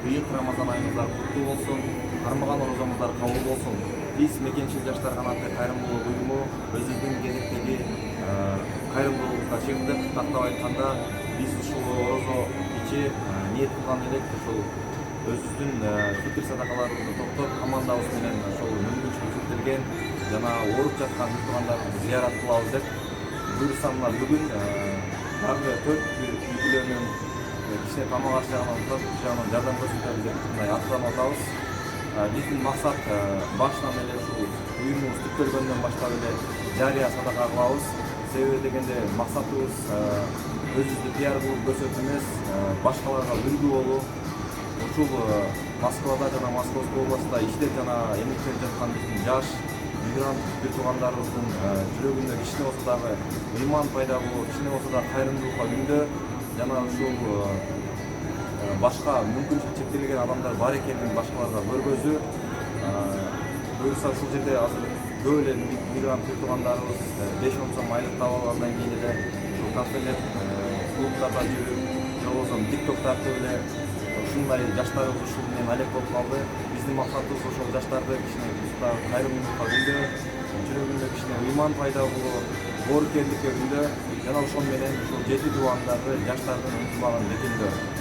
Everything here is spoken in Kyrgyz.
быйык Рамазан айыңыздар куттуу болсун, кармаган орозоңуздар кабыл болсун. Биз Мекенчил жаштар канаты кайрымдуулук уюму өзүбүздүн кезектеги кайрымдуулукка чыктык. Тактап айтканда, биз ушул орозо ичи ниет кылган элек ушул өзүбүздүн фитир садакаларыбызды топтоп, командабыз менен ошол мүмкүнчүлүк чектелген жана ооруп жаткан туугандарыбызды зыярат кылабыз деп буюрса, мына бүгүн дагы 4 үй-бүлөнүн кичине тамак аш жагынан жардам көрсөтөбүз деп мындай аттанып атабыз. Биздин максат башынан эле ушул уюмубуз түптөлгөндөн баштап эле жарыя садака кылабыз. Себеби дегенде максатыбыз өзүбүздү пиар кылып көрсөтүү эмес, башкаларга үлгү болуу. Ушул Москвада жана Московской областта иштеп жана эмгектенип жаткан биздин жаш мигрант бир туугандарыбыздын жүрөгүндө кичине болсо дагы ыйман пайда болуп, кичине болсо дагы кайрымдуулукка үндөө жана ушул башка мүмкүнчүлүгү чектелген адамдар бар экенин башкаларга көргөзүү. Буюрса ушул жерде азыр көп эле мигрант туугандарыбыз 5-10 сом айлык таап алгандан кийин эле ушул кафелер, клубдарда жүрүп, же болбосо TikTok тартып эле ушундай жаштарыбыз ушул менен алек болуп калды. Биздин максатыбыз ошол жаштарды кичине кайрымдуулукка үндөө, жүрөгүндө кичине ыйман пайда болуу, боорукерликке үндөө жана ошол менен ушул жети туугандарды, жаштардын ынтымагын бекемдөө.